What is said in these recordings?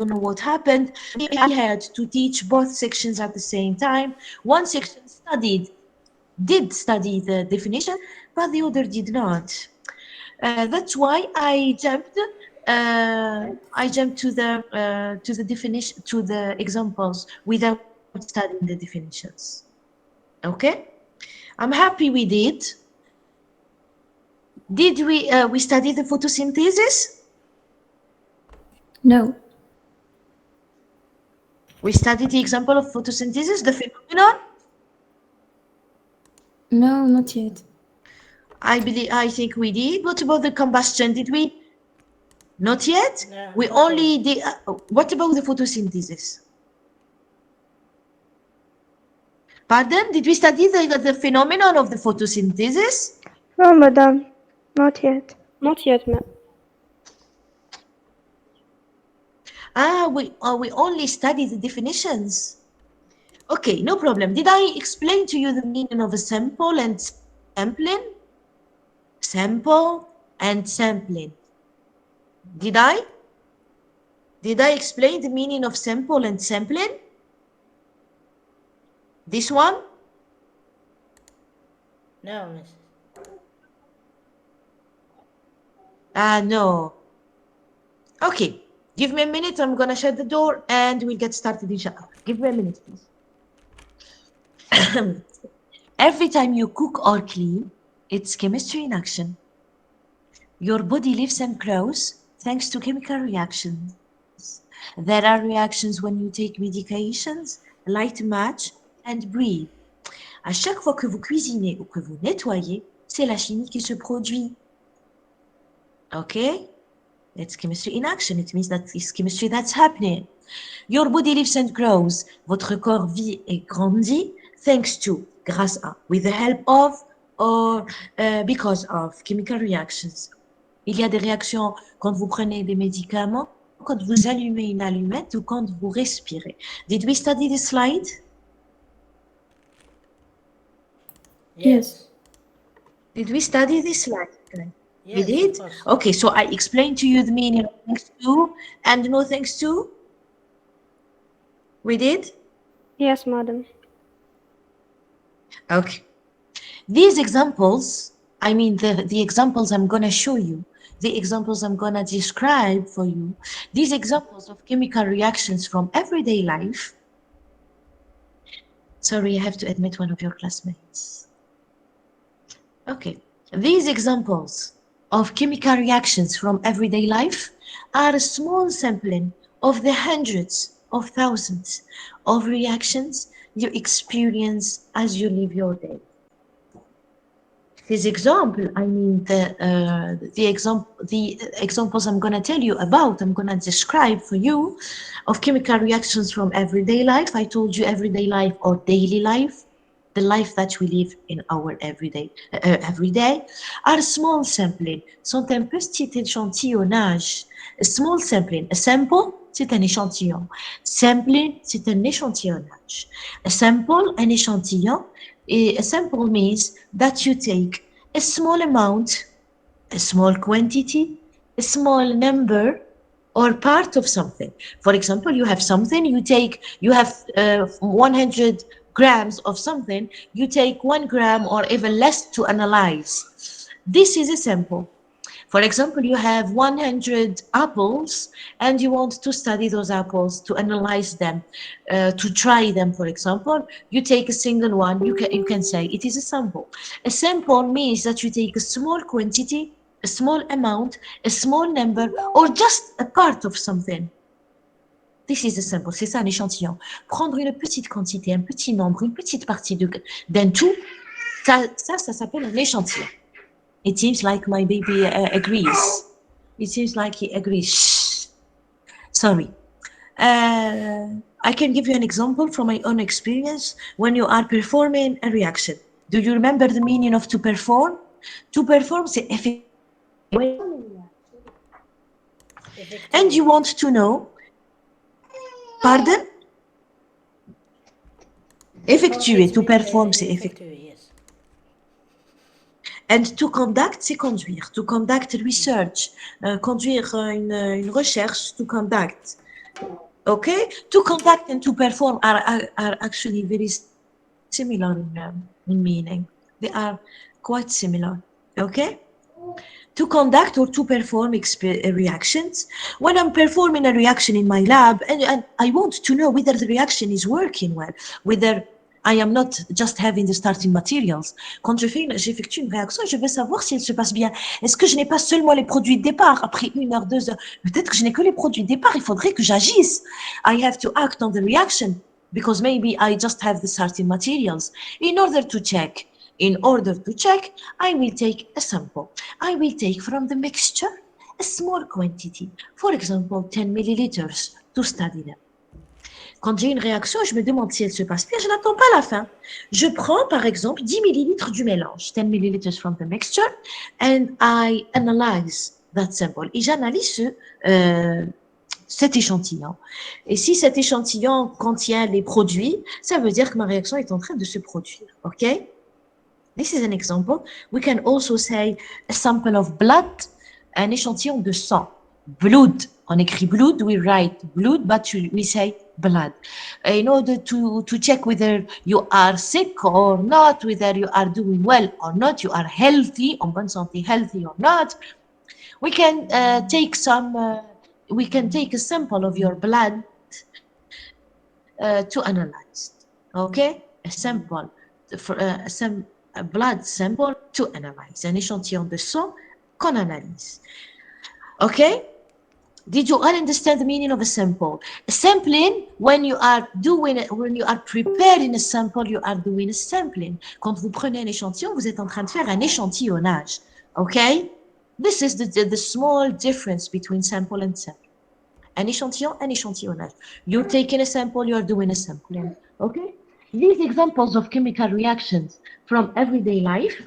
don't know what happened. I had to teach both sections at the same time. One section did study the definition, but the other did not. That's why I jumped to the definition, to the examples without studying the definitions. Okay, I'm happy we did. Did we study the photosynthesis? No. We studied the example of photosynthesis, the phenomenon. No, not yet. I think we did. What about the combustion? Did we? Not yet. No, We not only yet. did. What about the photosynthesis? Pardon? Did we study the phenomenon of the photosynthesis? No, madam, not yet. Not yet, ma'am. We only study the definitions. Okay, no problem. Did I explain to you the meaning of a sample and sampling? Sample and sampling. Did I? Did I explain the meaning of sample and sampling? This one? No, miss. No. Okay, give me a minute. I'm gonna shut the door and we'll get started, inshallah. Give me a minute, please. Every time you cook or clean, it's chemistry in action. Your body lives and grows thanks to chemical reactions. There are reactions when you take medications, light a match, and breathe. À chaque fois que vous cuisinez ou que vous nettoyez, c'est la chimie qui se produit. Okay? It's chemistry in action. It means that it's chemistry that's happening. Your body lives and grows. Votre corps vit et grandit thanks to, grâce à, with the help of, or because of chemical reactions. Il y a des réactions quand vous prenez des médicaments, quand vous allumez une allumette ou quand vous respirez. Did we study this slide? Yes. Did we study this slide? Yes, We did? of course. Okay, so I explained to you the meaning of thanks to and no thanks to. We did? Yes, madam. Okay. These examples, I mean the examples I'm going to show you, the examples I'm going to describe for you, these examples of chemical reactions from everyday life. Sorry, I have to admit one of your classmates. Okay. These examples of chemical reactions from everyday life are a small sampling of the hundreds of thousands of reactions you experience as you live your day. This example, I mean the examples I'm going to tell you about, I'm going to describe for you of chemical reactions from everyday life. I told you everyday life or daily life, the life that we live in our every day, are small sampling, sont un petit échantillonnage. A small sampling, a sample, c'est un échantillon. Sampling, c'est un échantillonnage. A sample, un échantillon. A sample means that you take a small amount, a small quantity, a small number, or part of something. For example, you have something, you have 100 grams of something, you take 1 gram or even less to analyze. This is a sample. For example, you have 100 apples and you want to study those apples, to analyze them, to try them, for example. You take a single one, you can say it is a sample. A sample means that you take a small quantity, a small amount, a small number, or just a part of something. This is a sample, c'est ça un échantillon. Prendre une petite quantité, un petit nombre, une petite partie d'un tout, ça s'appelle un échantillon. It seems like my baby agrees. It seems like he agrees. Shh. Sorry. I can give you an example from my own experience when you are performing a reaction. Do you remember the meaning of to perform? To perform, c'est effectuer. And you want to know, pardon? Effectuer, to perform, c'est effectuer. Yes. And to conduct, c'est conduire. To conduct research, conduire une recherche, to conduct. Okay, to conduct and to perform are actually very similar in meaning. They are quite similar. Okay, to conduct or to perform reactions. When I'm performing a reaction in my lab, and I want to know whether the reaction is working well, whether I am not just having the starting materials. Quand j'effectue une réaction, je veux savoir si elle se passe bien. Est-ce que je n'ai pas seulement les produits de départ après 1 heure, 2 heures? Peut-être que je n'ai que les produits de départ. Il faudrait que j'agisse. I have to act on the reaction because maybe I just have the starting materials. In order to check, I will take a sample. I will take from the mixture a small quantity, for example, 10 milliliters, to study them. Quand j'ai une réaction, je me demande si elle se passe bien, je n'attends pas la fin. Je prends par exemple 10 millilitres du mélange, 10 milliliters from the mixture, and I analyze that sample. Et j'analyse cet échantillon. Et si cet échantillon contient les produits, ça veut dire que ma réaction est en train de se produire. OK? This is an example. We can also say a sample of blood, un échantillon de sang. Blood. On écrit blood, we write blood, but we say blood. In order to check whether you are sick or not, whether you are doing well or not, you are healthy, en bonne santé, healthy or not, we can take a sample of your blood to analyze. Okay, a blood sample to analyze, un échantillon de sang qu'on analyse. Okay, did you all understand the meaning of a sample? A sampling, when you are preparing a sample, you are doing a sampling. Quand vous prenez un échantillon, vous êtes en train de faire un échantillonnage. Okay, this is the small difference between sample and sample. Un échantillon, un échantillonnage. You're taking a sample, you're doing a sampling. Okay? These examples of chemical reactions from everyday life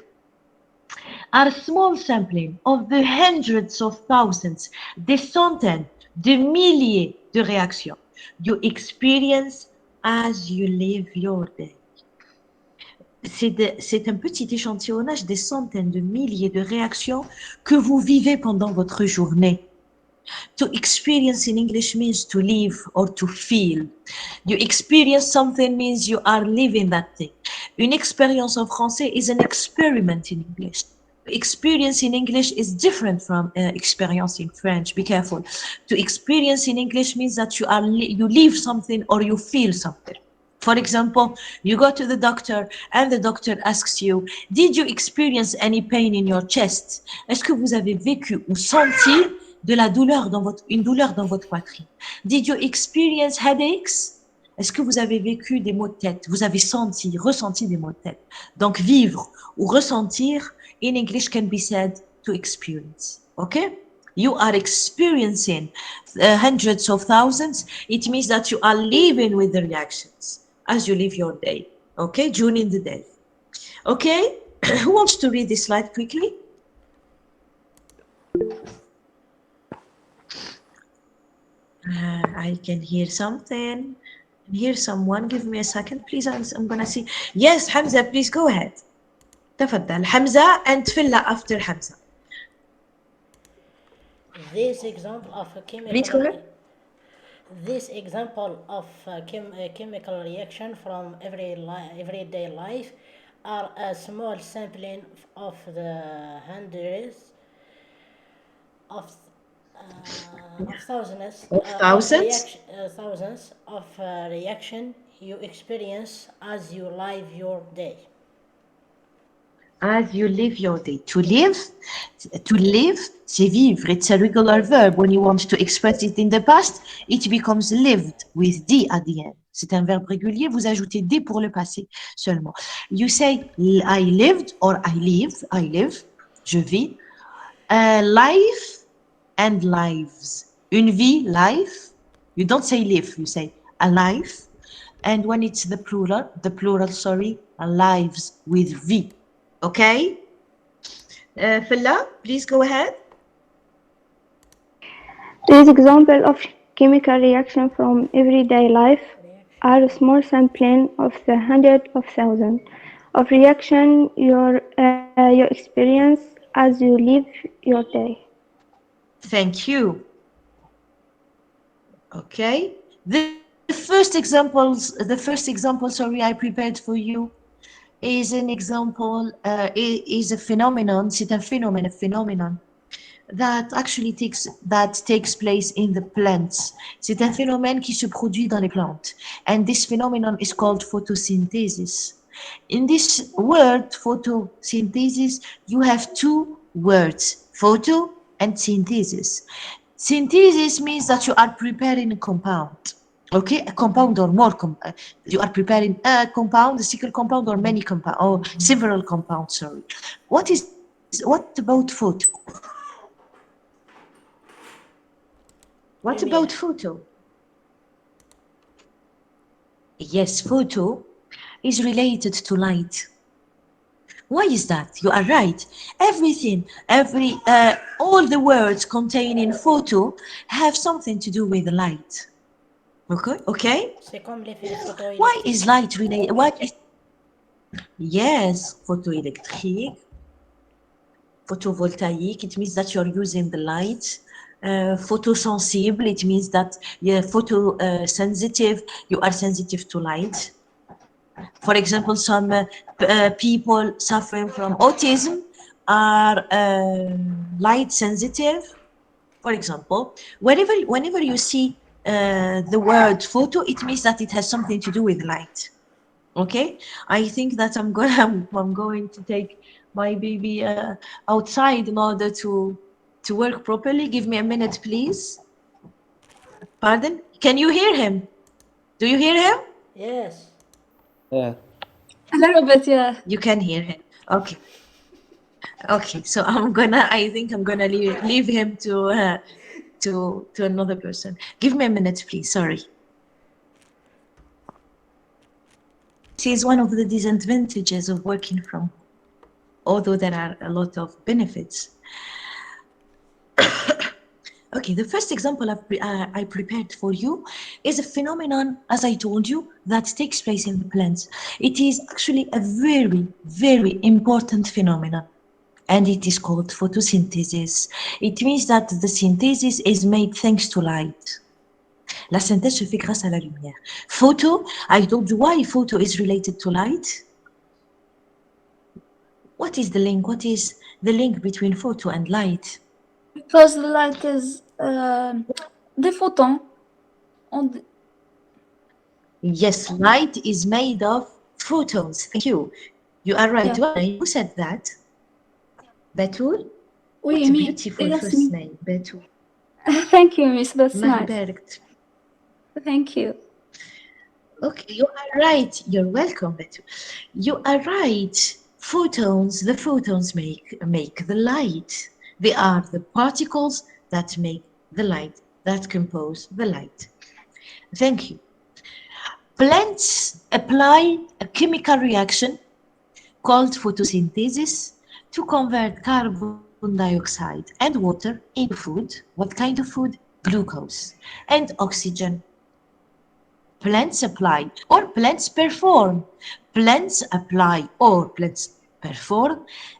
are small sampling of the hundreds of thousands, des centaines, de milliers de réactions you experience as you live your day. C'est un petit échantillonnage des centaines de milliers de réactions que vous vivez pendant votre journée. To experience in English means to live or to feel. You experience something means you are living that thing. Une expérience en français is an experiment in English. Experience in English is different from experience in French. Be careful. To experience in English means that you live something or you feel something. For example, you go to the doctor and the doctor asks you, did you experience any pain in your chest? Est-ce que vous avez vécu ou senti de la douleur une douleur dans votre poitrine? Did you experience headaches? Est-ce que vous avez vécu des maux de tête? Vous avez ressenti des maux de tête. Donc, vivre ou ressentir, in English can be said to experience. Okay? You are experiencing hundreds of thousands. It means that you are living with the reactions as you live your day. Okay? During the day. Okay? Who wants to read this slide quickly? I can hear something. Hear someone. Give me a second, please. I'm gonna see. Yes, Hamza, please go ahead. تفضل. Hamza and Filla after Hamza. This example of a Please go ahead. This example of a chemical reaction from everyday life are a small sampling of the hundreds of thousands of reaction you experience as you live your day. As you live your day. To live, c'est vivre. It's a regular verb. When you want to express it in the past, it becomes lived with D at the end. C'est un verbe régulier. Vous ajoutez D pour le passé seulement. You say I lived or I live. Je vis. Life and lives. Une vie, life. You don't say live, you say a life. And when it's the plural, lives with V. Okay? Filla, please go ahead. These examples of chemical reaction from everyday life are a small sampling of the hundreds of thousands of reaction you experience as you live your day. Thank you. Okay. The first example, sorry, I prepared for you is an example, is a phenomenon, c'est un phénomène, a phenomenon that takes place in the plants. C'est un phénomène qui se produit dans les plantes. And this phenomenon is called photosynthesis. In this word, photosynthesis, you have two words, photo and synthesis. Synthesis means that you are preparing a compound. Okay, a compound or more. You are preparing a compound, a single compound, or many compound, or several compounds. Sorry. What about photo? What about Lumière. photo? Yes, photo is related to light. Why is that? You are right. All the words contained in photo have something to do with light. Okay? C'est comme les Why is photoélectriques. light related? Yes, photoelectric, photovoltaic, it means that you're using the light. Photosensible, it means that you're photosensitive, you are sensitive to light. For example, some people suffering from autism are light sensitive. For example, whenever you see the word photo, it means that it has something to do with light. Okay, I think that I'm going to take my baby outside in order to work properly. Give me a minute, please. Pardon? Can you hear him? Do you hear him? Yes. Yeah. A little bit, yeah. You can hear him. Okay. Okay, so I think I'm gonna leave him to another person. Give me a minute, please. Sorry. This is one of the disadvantages of working from home, although there are a lot of benefits. Okay, the first example I prepared for you is a phenomenon, as I told you, that takes place in the plants. It is actually a very, very important phenomenon, and it is called photosynthesis. It means that the synthesis is made thanks to light. La synthèse se fait grâce à la lumière. Photo, I told you why photo is related to light. What is the link? What is the link between photo and light? Because the light is the photon on the, Yes, light is made of photons. Thank you. You are right. yeah. Who said that? Betul? Oui, What a me. beautiful Yes, first me. name, Betul. Thank you, Miss. That's الله nice. يبارك. Thank you. Okay, you are right. You're welcome, Betul. You are right. The photons make the light. They are the particles that make the light, that compose the light. Thank you. Plants apply a chemical reaction called photosynthesis to convert carbon dioxide and water into food. What kind of food? Glucose and oxygen. Plants apply or plants perform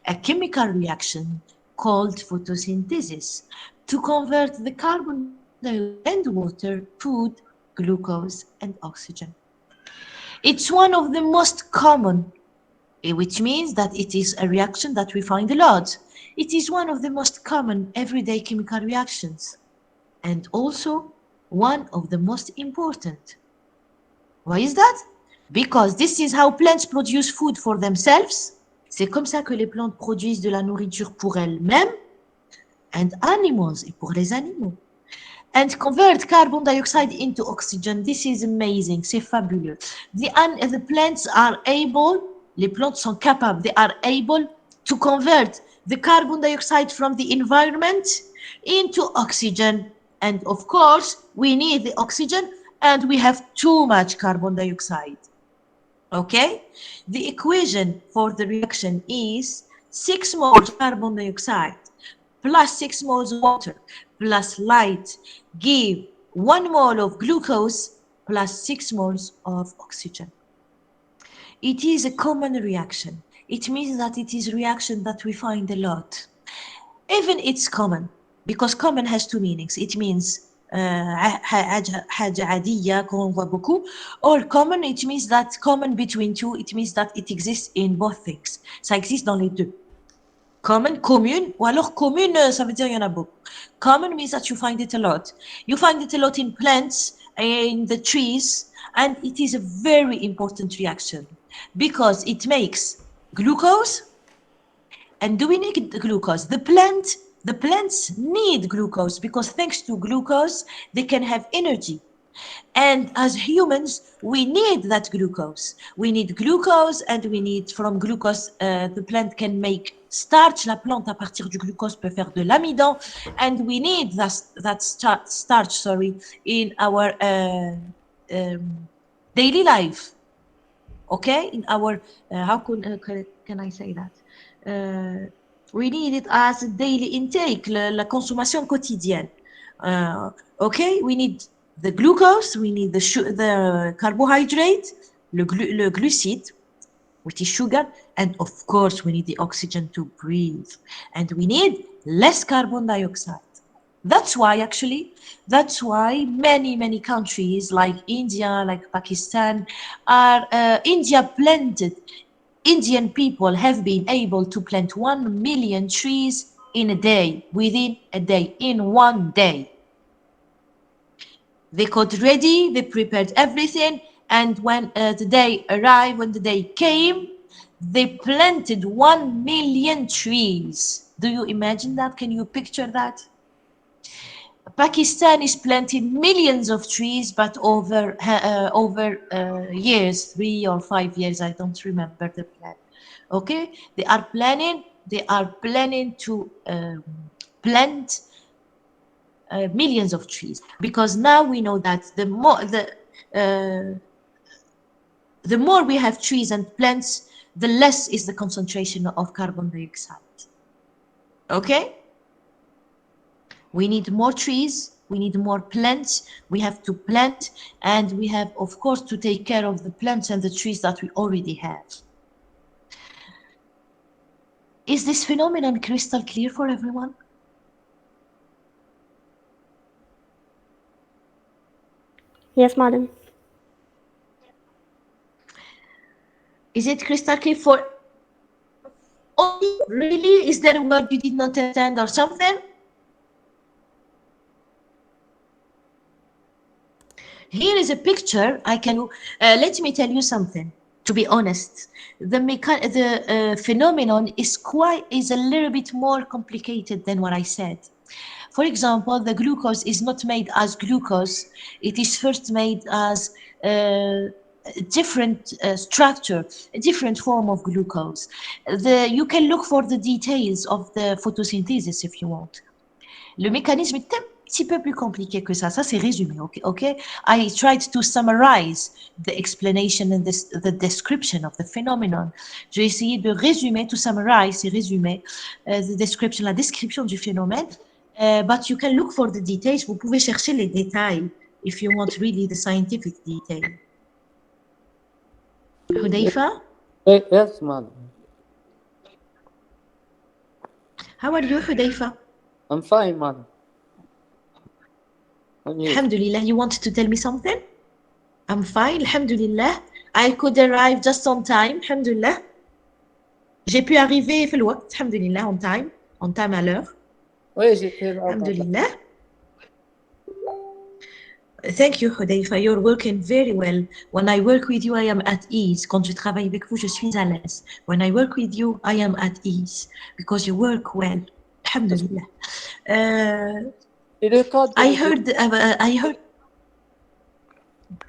a chemical reaction called photosynthesis to convert the carbon dioxide and water, food, glucose, and oxygen. It's one of the most common, which means that it is a reaction that we find a lot. It is one of the most common everyday chemical reactions and also one of the most important. Why is that? Because this is how plants produce food for themselves. C'est comme ça que les plantes produisent de la nourriture pour elles-mêmes and animals, et pour les animaux. And convert carbon dioxide into oxygen. This is amazing, c'est fabuleux. The plants are able, les plantes sont capables, they are able to convert the carbon dioxide from the environment into oxygen. And of course, we need the oxygen and we have too much carbon dioxide. Okay? The equation for the reaction is 6 moles carbon dioxide plus 6 moles water plus light give 1 mole of glucose plus 6 moles of oxygen. It is a common reaction. It means that it is a reaction that we find a lot. Even it's common, because common has two meanings. It means حاجة عادية qu'on voit beaucoup. Or common, it means that common between two, it means that it exists in both things. Ça existe dans les deux. Common, commune, ou alors commune, ça veut dire il y en a beaucoup. Common means that you find it a lot. You find it a lot in plants, in the trees, and it is a very important reaction because it makes glucose. And do we need glucose? The plants need glucose because thanks to glucose, they can have energy. And as humans, we need that glucose. We need glucose and we need from glucose, the plant can make starch. La plante à partir du glucose peut faire de l'amidon. And we need that starch, in our daily life. Okay? In our, how can I say that? We need it as a daily intake, la consommation quotidienne. Okay, we need the glucose, we need the carbohydrate, le glucide, which is sugar, and of course we need the oxygen to breathe. And we need less carbon dioxide. That's why many countries like India, like Pakistan, are India planted. Indian people have been able to plant 1 million trees in a day, within a day, in one day. They got ready, they prepared everything, and when the day arrived, when the day came, they planted 1 million trees. Do you imagine that? Can you picture that? Pakistan is planting millions of trees, but over years, 3 or 5 years, I don't remember the plan. Okay, they are planning to plant millions of trees because now we know that the more we have trees and plants, the less is the concentration of carbon dioxide. Okay. We need more trees, we need more plants, we have to plant, and we have, of course, to take care of the plants and the trees that we already have. Is this phenomenon crystal clear for everyone? Yes, madam. Is it crystal clear for all? Really? Is there a word you did not understand or something? Here is a picture. Let me tell you something. To be honest, the phenomenon is a little bit more complicated than what I said. For example, the glucose is not made as glucose. It is first made as a different structure, a different form of glucose. You can look for the details of the photosynthesis if you want. Le mécanisme est un petit peu plus compliqué que ça. Ça, c'est résumé, okay? I tried to summarize the explanation and the description of the phenomenon. J'ai essayé de résumer, to summarize, c'est résumer, the description, la description du phénomène. But you can look for the details. Vous pouvez chercher les détails if you want really the scientific detail. Hudayfa? Yes, madam. How are you, Hudayfa? I'm fine, madam. Alhamdulillah, you wanted to tell me something? I'm fine, alhamdulillah. I could arrive just on time, alhamdulillah. J'ai pu arriver في الوقت, alhamdulillah, on time à l'heure. Oui, j'étais là. Alhamdulillah. Thank you, Hudayfa. You're working very well. When I work with you, I am at ease. Quand je travaille avec vous, je suis à l'aise. When I work with you, I am at ease because you work well. Alhamdulillah. I heard.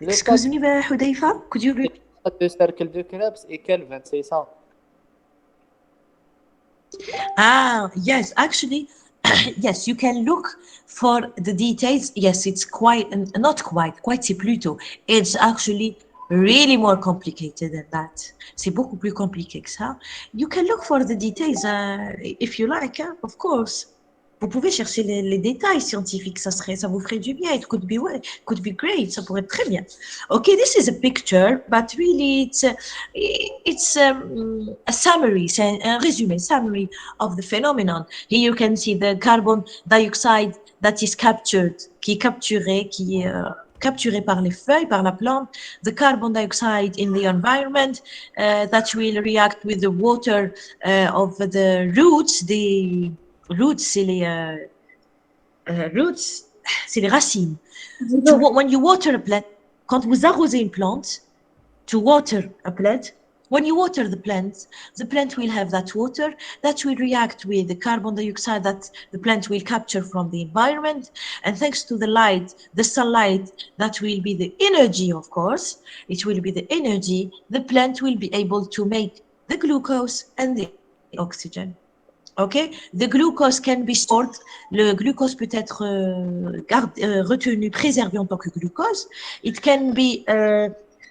Excuse me, Hudayfa. Could you repeat? Le cercle de Krebs et Kelvin, c'est ça. Ah, yes. Actually, yes, you can look for the details. Yes, it's quite c'est plutôt. It's actually really more complicated than that. C'est beaucoup plus compliqué que ça. You can look for the details if you like, of course. Vous pouvez chercher les détails scientifiques, ça vous ferait du bien. It could be great, ça pourrait être très bien. Okay, this is a picture, but really it's a summary, c'est un résumé, summary of the phenomenon. Here you can see the carbon dioxide that is captured, qui est capturé, qui est capturé par les feuilles, par la plante, the carbon dioxide in the environment that will react with the water of the roots. The roots, c'est les roots, c'est les racines. When you water a plant, quand vous arrosez une plante, to water a plant, when you water the plant will have that water that will react with the carbon dioxide that the plant will capture from the environment. And thanks to the light, the sunlight, that will be the energy, of course, it will be the energy, the plant will be able to make the glucose and the oxygen. Okay, the glucose can be stored. Le glucose peut être retenu, préservé en tant que glucose. It can be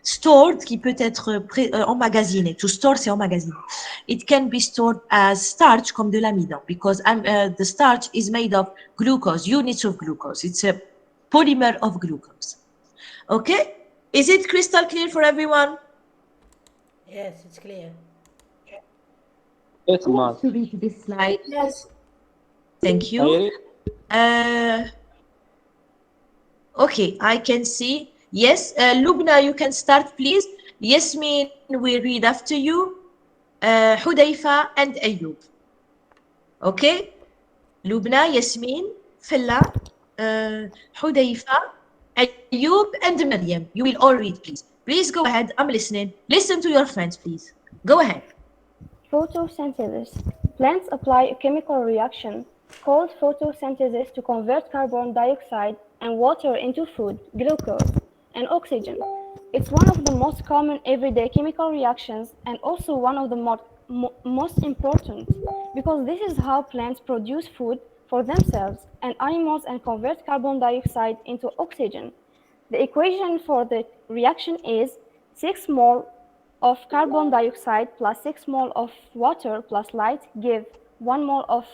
stored, qui peut être emmagasiné. To store, c'est emmagasiner. It can be stored as starch, comme de l'amidon, because the starch is made of glucose, units of glucose. It's a polymer of glucose. Okay, is it crystal clear for everyone? Yes, it's clear. Yes, Who wants to madam. read this slide? Yes. Thank you. I read. Okay, I can see. Yes, Lubna, you can start, please. Yasmin will read after you. Hudayfa and Ayub. Okay? Lubna, Yasmin, Filla, Hudayfa, Ayub, and Maryam. You will all read, please. Please go ahead. I'm listening. Listen to your friends, please. Go ahead. Photosynthesis. Plants apply a chemical reaction called photosynthesis to convert carbon dioxide and water into food, glucose, and oxygen. It's one of the most common everyday chemical reactions and also one of the most important because this is how plants produce food for themselves and animals and convert carbon dioxide into oxygen. The equation for the reaction is 6 mole of carbon dioxide plus 6 mole of water plus light give 1 mole of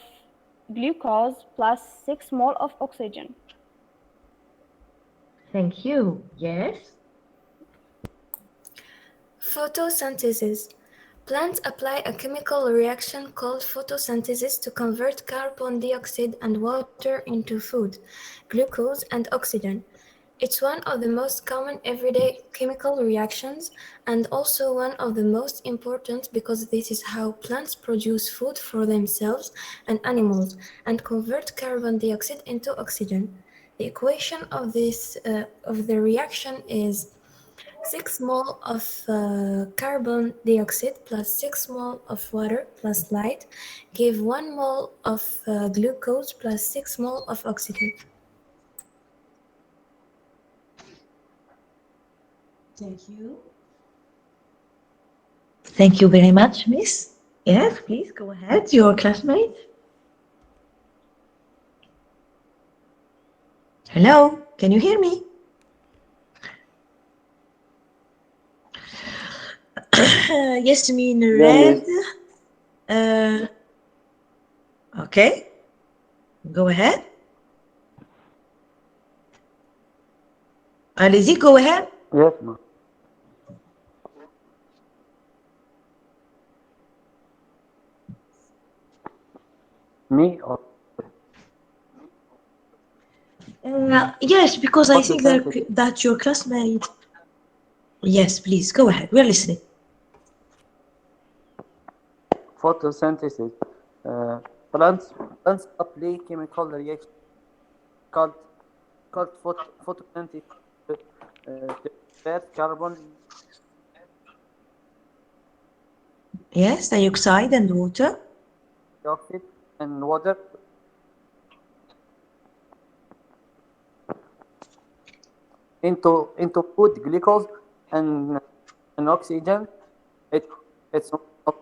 glucose plus 6 mole of oxygen. Thank you. Yes. Photosynthesis. Plants apply a chemical reaction called photosynthesis to convert carbon dioxide and water into food, glucose, and oxygen. It's one of the most common everyday chemical reactions and also one of the most important because this is how plants produce food for themselves and animals and convert carbon dioxide into oxygen. The equation of the reaction is 6 mole of carbon dioxide plus 6 mole of water plus light give 1 mole of glucose plus 6 mole of oxygen. Thank you. Thank you very much, Miss. Yes, please go ahead. Your classmate. Hello, can you hear me? Yasmin read. Okay, go ahead. Allez-y, go ahead. Yes, ma'am. Me or Yes, because I think photosynthesis? that your classmate. Yes, please go ahead. We're listening. Photosynthesis. Plants apply chemical reaction called photosynthesis to convert carbon Yes, dioxide and water. dioxide and water into food, glucose, and oxygen. It's one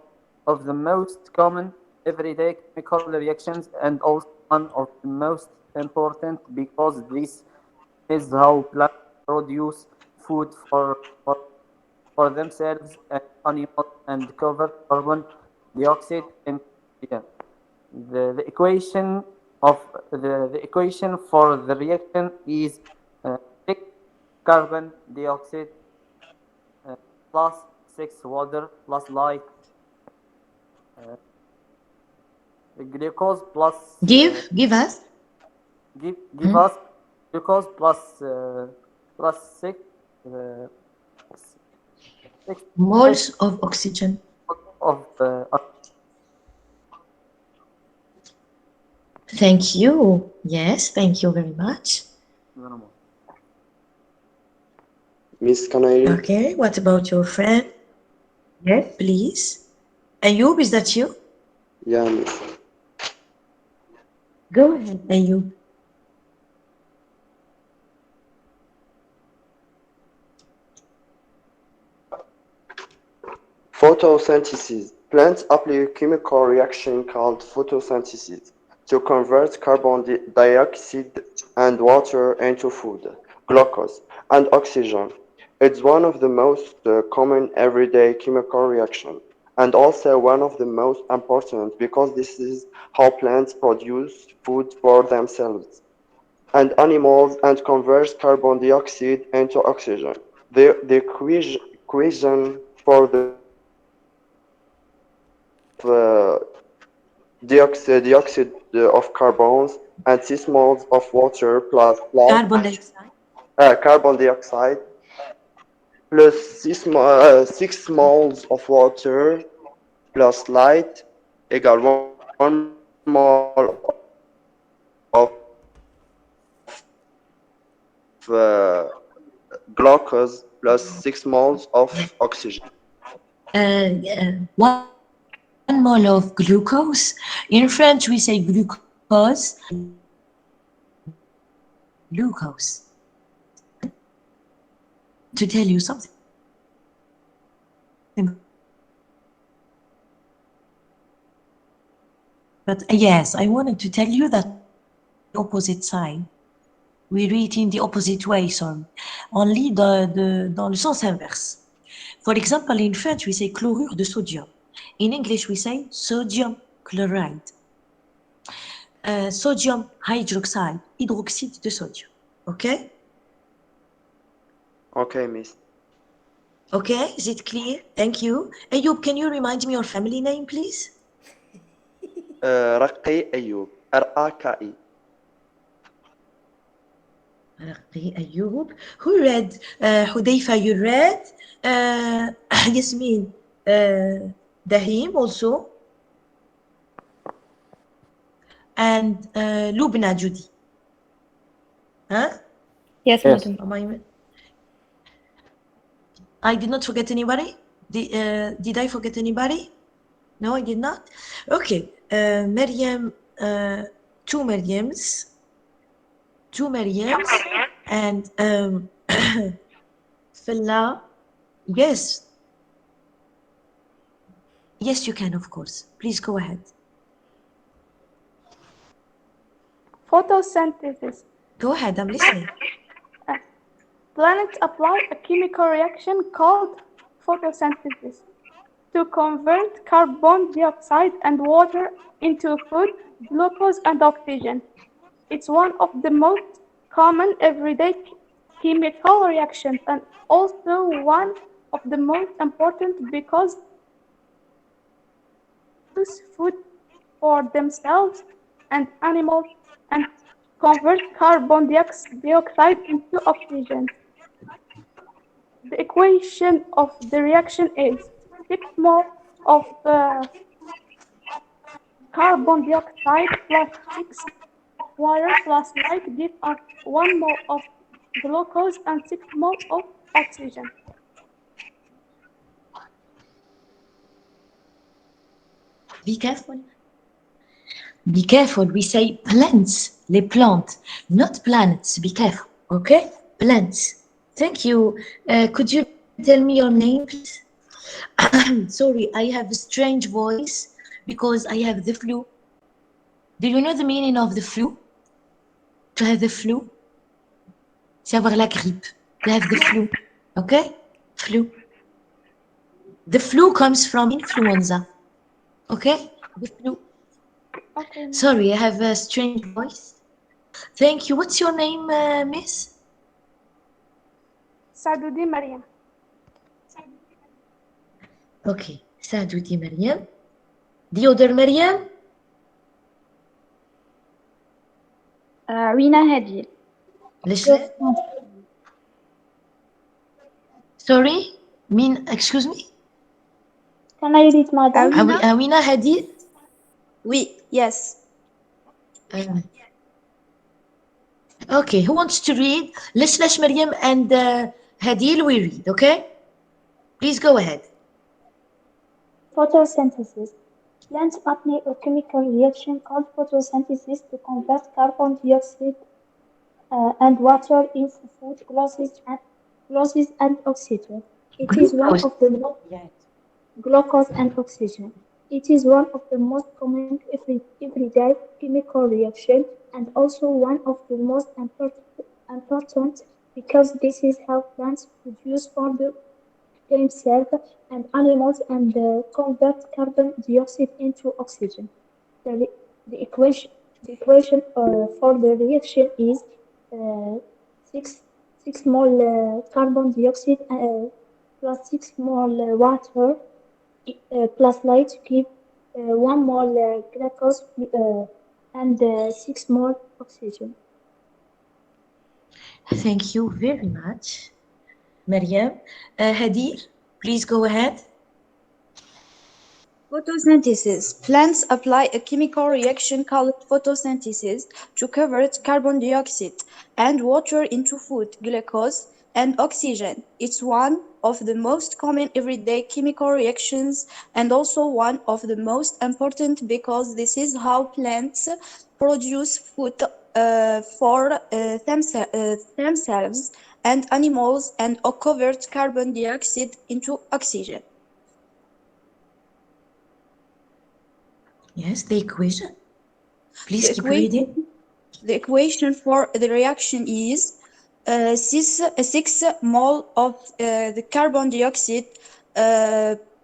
of the most common everyday chemical reactions and also one of the most important because this is how plants produce food for themselves and animals and cover carbon dioxide and oxygen. The equation of the equation for the reaction is 6 carbon dioxide plus 6 water plus light glucose plus Give us. give us glucose plus 6 Moles of oxygen. of Thank you. Yes, thank you very much. Miss, can I read? Okay, what about your friend? Yes, please. Ayub, is that you? Yeah, Miss. Go ahead, Ayub. Photosynthesis. Plants apply a chemical reaction called photosynthesis to convert carbon dioxide and water into food, glucose, and oxygen. It's one of the most common everyday chemical reactions, and also one of the most important because this is how plants produce food for themselves and animals and converts carbon dioxide into oxygen. The equation for the dioxide of carbons and 6 moles of water plus light, Carbon dioxide. carbon dioxide plus 6 moles of water plus light equal 1 mole of glucose plus 6 moles of oxygen. 1 mole of glucose. In French, we say glucose. Glucose. To tell you something. But yes, I wanted to tell you that the opposite side. We read in the opposite way, sorry. Only dans le sens inverse. For example, in French, we say chlorure de sodium. In English, we say sodium chloride. Sodium hydroxide, hydroxide de sodium. Okay? Okay, Miss. Okay, is it clear? Thank you. Ayub, can you remind me your family name, please? رقي أيوب RAKI. Raqi Ayub. Who read? Hudayfa, you read? Yasmin, Dahim also. And Lubna, Judy. Huh? Yes, Yes. madam. I did not forget anybody? Did I forget anybody? No, I did not? Okay. Maryam, two Maryams. And Filla. Yes. Yes, you can, of course. Please go ahead. Photosynthesis. Go ahead, I'm listening. Planets apply a chemical reaction called photosynthesis to convert carbon dioxide and water into food, glucose, and oxygen. It's one of the most common everyday chemical reactions and also one of the most important because they produce food for themselves and animals and convert carbon dioxide into oxygen. The equation of the reaction is 6 mole of carbon dioxide plus 6 of water plus light give us 1 mole of glucose and 6 mole of oxygen. Be careful. Be careful. We say plants, les plantes, not planets. Be careful, okay? Plants. Thank you. Could you tell me your name, please? Sorry, I have a strange voice because I have the flu. Do you know the meaning of the flu? To have the flu? C'est avoir la grippe. To have the flu. Okay? Flu. The flu comes from influenza. Okay? The flu. Okay. Sorry, I have a strange voice. Thank you. What's your name, miss? Sadoudi Mariam. Okay, Sadoudi Mariam. The other Mariam? Rina Hadi. ليش لا؟ Sorry? Excuse me? Can I read, madam? Awina Hadi? Oui, yes. Okay, who wants to read? Lish Maryam and Hadil will read, okay? Please go ahead. Photosynthesis. Plants apply a chemical reaction called photosynthesis to convert carbon dioxide and water into food, gases and oxygen. It is one Glucose. of the glucose and oxygen. It is one of the most common everyday chemical reactions and also one of the most important because this is how plants produce food, themselves and animals and convert carbon dioxide into oxygen. The, re- the equation for the reaction is uh, 6, 6 mole carbon dioxide plus 6 mole water plus light give 1 mole glucose and 6 mole oxygen. Thank you very much, Maryam. Hadil, please go ahead. Photosynthesis. Plants apply a chemical reaction called photosynthesis to convert carbon dioxide and water into food, glucose, and oxygen. It's one of the most common everyday chemical reactions and also one of the most important because this is how plants produce food for themselves and animals and convert carbon dioxide into oxygen. Yes, the equation. Please The keep reading. The equation for the reaction is 6 mole of the carbon dioxide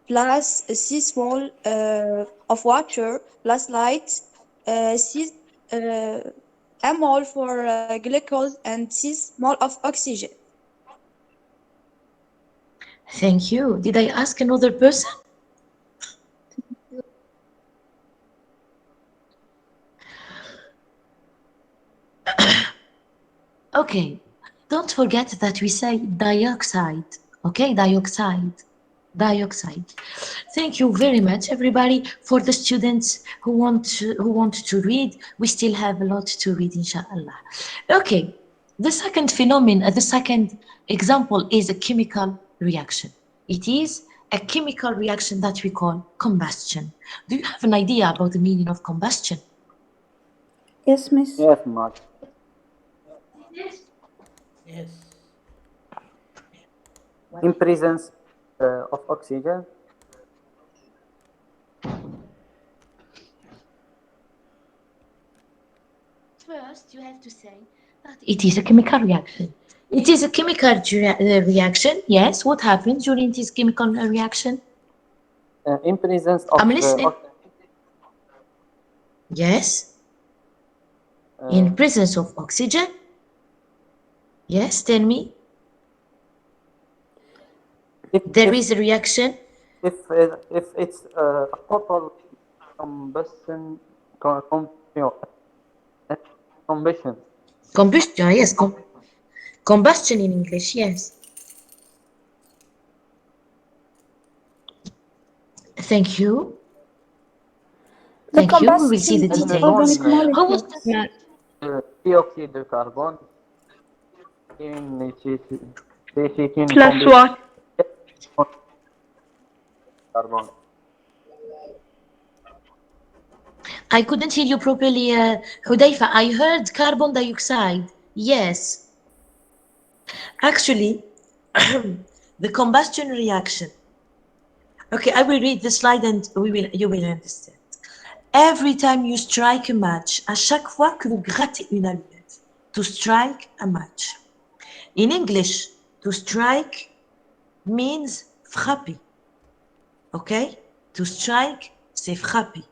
plus 6 mole of water plus light, 6 a mole for glucose and 6 mole of oxygen. Thank you. Did I ask another person? Okay, don't forget that we say dioxide, okay? Dioxide. Thank you very much, everybody. For the students who want to read, we still have a lot to read, inshallah. Okay, the second phenomenon, the second example is a chemical reaction. It is a chemical reaction that we call combustion. Do you have an idea about the meaning of combustion? Yes, miss. Yes, Mark. Yes. In presence of oxygen, First, you have to say that it is a chemical reaction. It is a chemical reaction. Yes, what happens during this chemical reaction? in presence of I'm listening. Yes, in presence of oxygen. Yes, tell me. There is a reaction. if it's a total combustion, combustion. Combustion, yes. Combustion in English, yes. Thank you. Thank you. We will see the Combustion is details. organic How was molecules. dioxide de carbone in Plus what? carbon. I couldn't hear you properly, Hudayfa. I heard carbon dioxide. Yes. Actually, the combustion reaction. Okay, I will read the slide and you will understand. Every time you strike a match, à chaque fois que vous grattez une allumette, to strike a match. In English, to strike means frapper. Okay? To strike, c'est frapper.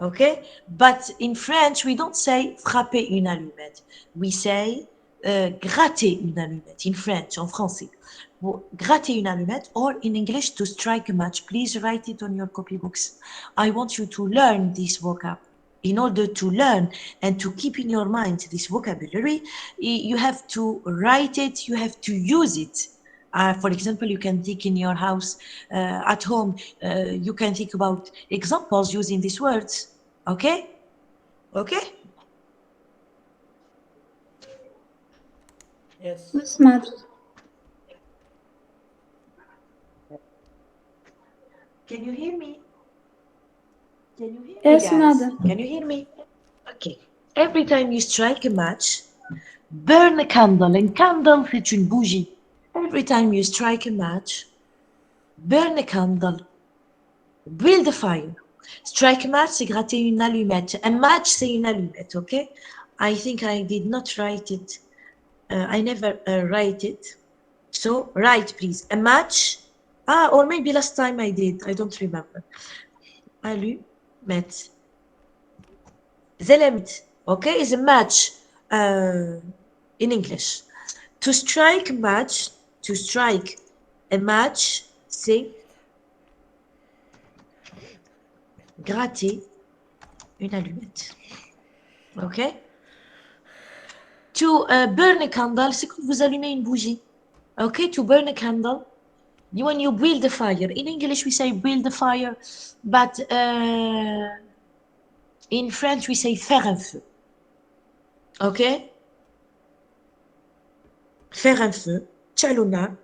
Okay? But in French, we don't say frapper une allumette. We say gratter une allumette in French, en français. Gratter une allumette, or in English, to strike a match. Please write it on your copybooks. I want you to learn this vocab. In order to learn and to keep in your mind this vocabulary, you have to write it, you have to use it. For example, you can think in your house, at home, you can think about examples using these words. Okay? Okay? Yes. Yes, madam. Can you hear me? Can you hear me, Yes, guys? madam. Can you hear me? Okay. Every time you strike a match, burn a candle. And candle, c'est une bougie. Every time you strike a match, burn a candle. Build a fire. Strike a match, c'est gratter une allumette. A match, c'est une allumette, okay? I think I did not write it. I never write it. So, write, please. A match. Or maybe last time I did. I don't remember. Allumette. Zelemit, okay, is a match in English. To strike a match, c'est gratter une allumette. Okay? To burn a candle, c'est quand vous allumez une bougie. Okay, to burn a candle, when you build a fire. In English we say build a fire, but in French we say faire un feu. Okay? Faire un feu, chaluna,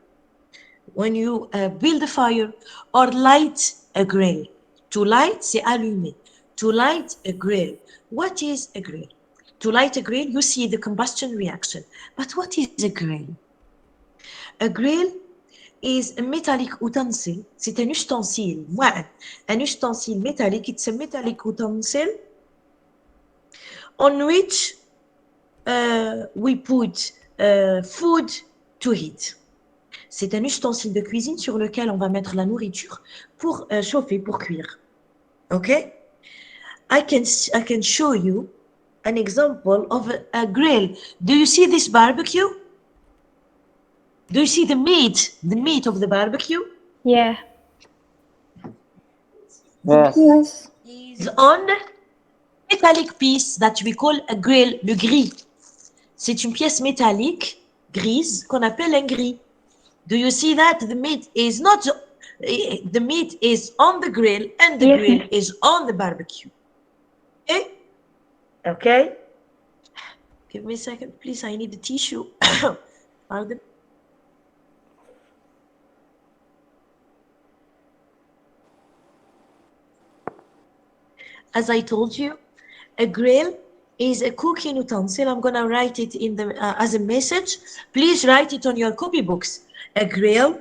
when you build a fire or light a grill. To light, c'est allumer. To light a grill. What is a grill? To light a grill, you see the combustion reaction. But what is a grill? A grill is a metallic utensil. C'est un ustensile. Un ustensile métallique. It's a metallic utensil on which we put food to heat. C'est un ustensile de cuisine sur lequel on va mettre la nourriture pour chauffer, pour cuire. Okay? I can show you an example of a grill. Do you see this barbecue? Do you see the meat of the barbecue? Yeah. Yes. Yes. Is on metallic piece that we call a grill, le gris. C'est une pièce métallique grise qu'on appelle un gris. Do you see that the meat is not, the meat is on the grill and the Yes, grill miss. is on the barbecue. Okay? Okay? Give me a second, please. I need a tissue. Pardon. As I told you, a grill is a cooking utensil. I'm gonna write it in the as a message. Please write it on your copybooks. A grill.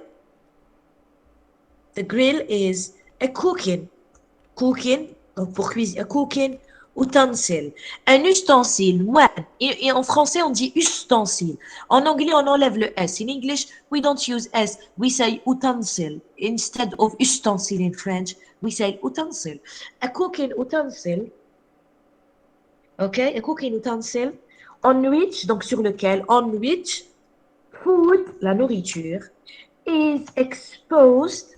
The grill is a cooking, donc pour cuisiner, a cooking utensil. Un ustensile, et en français on dit ustensile. En anglais on enlève le S. In English we don't use S, we say utensil. Instead of ustensile in French, we say utensil. A cooking utensil, okay, a cooking utensil on which, donc sur lequel, on which food, la nourriture, is exposed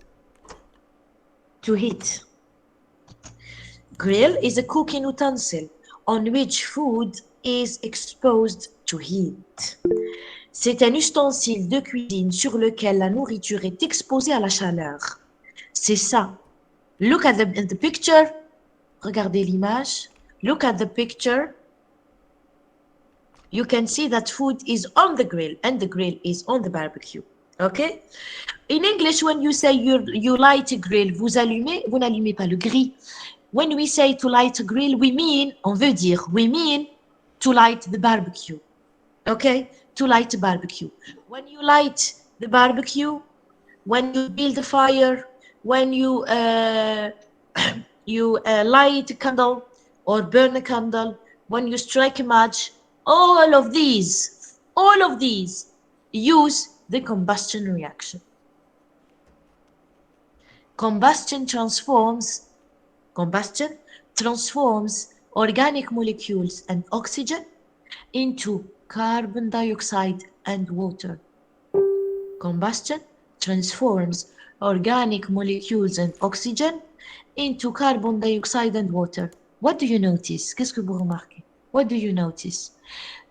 to heat. Grill is a cooking utensil on which food is exposed to heat. C'est un ustensile de cuisine sur lequel la nourriture est exposée à la chaleur. C'est ça. Look at the picture. Regardez l'image. Look at the picture. You can see that food is on the grill and the grill is on the barbecue. Okay? In English, when you say you light a grill, vous n'allumez pas le gris. When we say to light a grill, we mean to light the barbecue. Okay? To light a barbecue. When you light the barbecue, when you build a fire, when you light a candle or burn a candle, when you strike a match, all of these use the combustion reaction. Combustion transforms organic molecules and oxygen into carbon dioxide and water. Combustion transforms organic molecules and oxygen into carbon dioxide and water. What do you notice? Qu'est-ce que vous remarquez? What do you notice?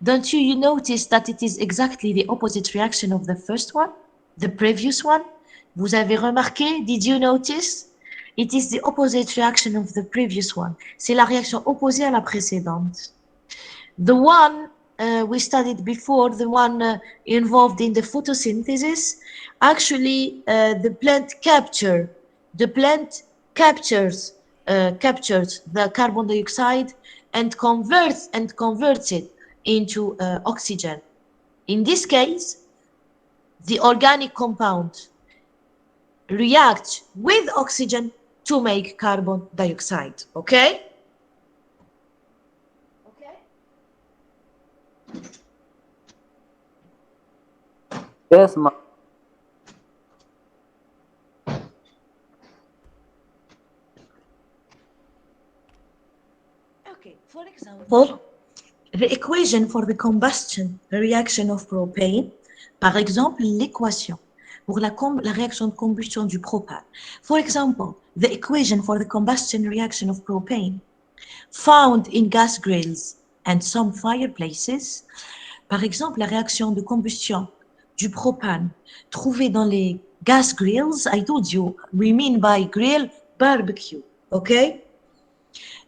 Don't you notice that it is exactly the opposite reaction of the first one, the previous one? Vous avez remarqué? Did you notice? It is the opposite reaction of the previous one. C'est la réaction opposée à la précédente. The one we studied before, the one involved in the photosynthesis, actually the plant captures the carbon dioxide and converts it into oxygen. In this case, the organic compound reacts with oxygen to make carbon dioxide. Okay? Yes, ma. Okay, for example, the equation for the combustion reaction of propane, par exemple, l'équation pour la réaction de combustion du propane. For example, the equation for the combustion reaction of propane found in gas grills and some fireplaces. Par exemple, la réaction de combustion du propane trouvée dans les gas grills. I told you, we mean by grill, barbecue, ok?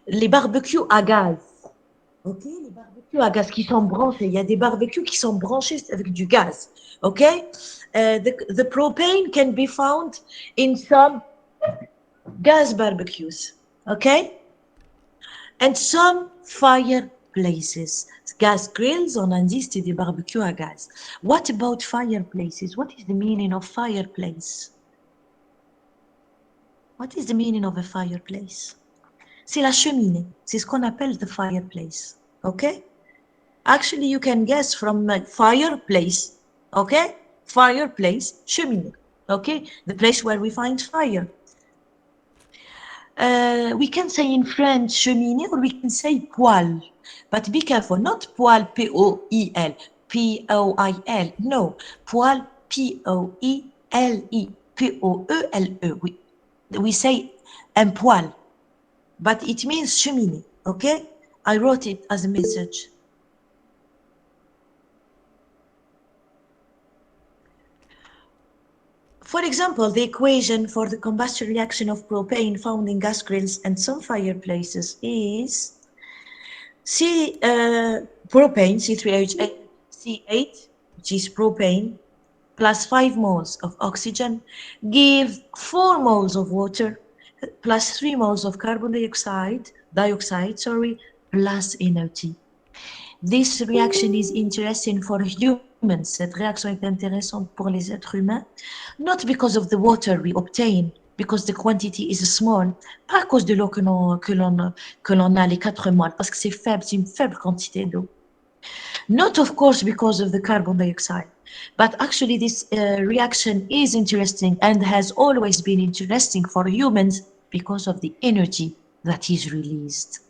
Les barbecues à gaz. Ok, les barbecues à gaz qui sont branchés. Il y a des barbecues qui sont branchés avec du gaz. Ok, the propane can be found in some gas barbecues. Ok, and some fireplaces. Gas grills, on a dit c'était des barbecues à gaz. What about fireplaces? What is the meaning of fireplace? What is the meaning of a fireplace? C'est la cheminée. C'est ce qu'on appelle the fireplace. Okay? Actually, you can guess from fireplace. Okay? Fireplace, cheminée. Okay? The place where we find fire. We can say in French cheminée or we can say poêle. But be careful, not poêle, P-O-I-L, P-O-I-L. No, poêle, P-O-I-L-E, P-O-E-L-E. We say un poêle, but it means cheminée, okay? I wrote it as a message. For example, the equation for the combustion reaction of propane found in gas grills and some fireplaces is propane, C3H8, which is propane, plus 5 moles of oxygen, gives 4 moles of water, plus 3 moles of carbon dioxide, plus energy. This reaction is interesting for humans. Cette réaction est intéressante pour les êtres humains, not because of the water we obtain, because the quantity is small, pas à cause de l'eau que l'on a, les 4 moles, parce que c'est faible, c'est une faible quantité d'eau. Not of course because of the carbon dioxide, but actually this reaction is interesting and has always been interesting for humans because of the energy that is released.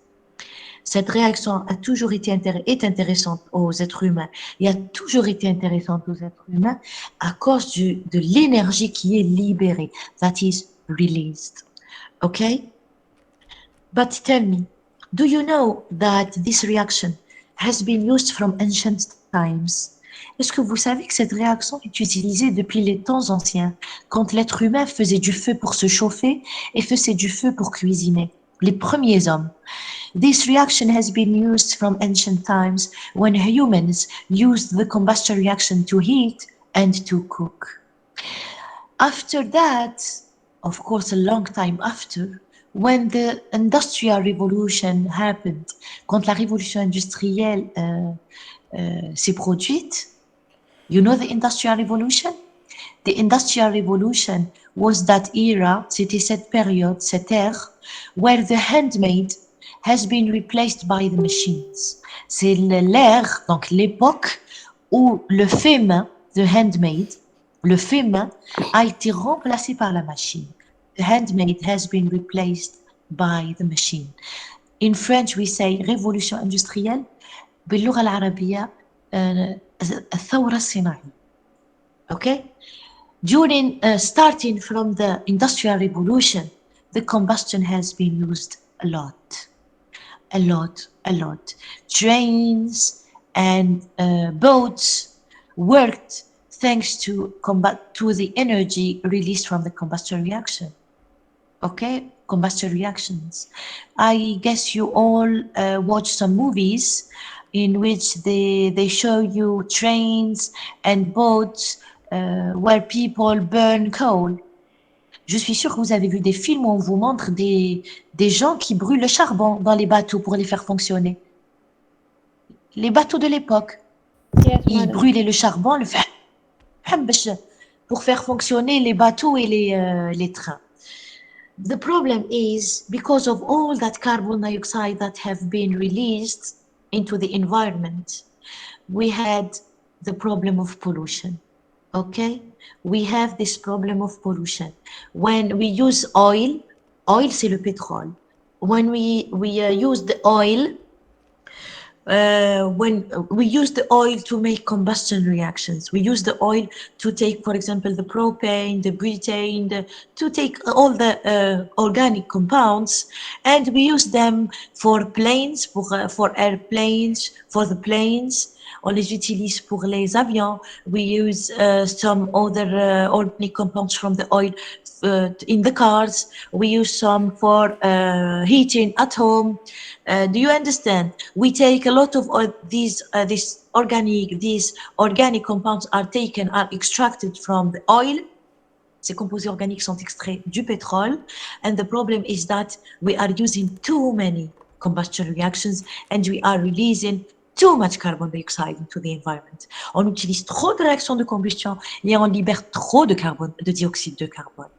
Cette réaction a toujours été est intéressante aux êtres humains et a toujours été intéressante aux êtres humains à cause de l'énergie qui est libérée, that is released. Okay? But tell me, do you know that this reaction has been used from ancient times? Est-ce que vous savez que cette réaction est utilisée depuis les temps anciens, quand l'être humain faisait du feu pour se chauffer et faisait du feu pour cuisiner? Les premiers hommes. This reaction has been used from ancient times when humans used the combustion reaction to heat and to cook. After that, of course, a long time after, when the industrial revolution happened, quand la révolution industrielle s'est produite, you know the industrial revolution? The industrial revolution was that era, c'était cette période, cette ère, where the handmade has been replaced by the machines. C'est l'ère, donc l'époque où le fait main, the handmade, le fait main a été remplacé par la machine. The handmade has been replaced by the machine. In French we say révolution industrielle, باللغة العربية الثورة الصناعية. Okay? During starting from the industrial revolution, the combustion has been used a lot. a lot. Trains and boats worked thanks to the energy released from the combustion reaction. Okay, combustion reactions. I guess you all watch some movies in which they show you trains and boats where people burn coal. Je suis sûre que vous avez vu des films où on vous montre des gens qui brûlent le charbon dans les bateaux pour les faire fonctionner. Les bateaux de l'époque, Yes, ils madam. brûlaient le charbon pour faire fonctionner les bateaux et les trains. The problem is because of all that carbon dioxide that have been released into the environment, we had the problem of pollution. Okay, we have this problem of pollution. When we use oil c'est le pétrole. When we use the oil, when we use the oil to make combustion reactions, we use the oil to take, for example, the propane, the butane, to take all the organic compounds, and we use them for planes, for airplanes, for the planes. On les utilise pour les avions. We use some other organic compounds from the oil in the cars. We use some for heating at home. Do you understand? We take a lot of these organic compounds are extracted from the oil. Ces composés organiques sont extraits du pétrole. And the problem is that we are using too many combustion reactions and we are releasing too much carbon dioxide into the environment. On utilise trop de réactions de combustion et on libère trop de dioxyde de carbone.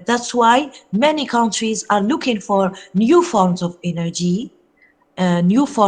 That's why many countries are looking for new forms of energy, new forms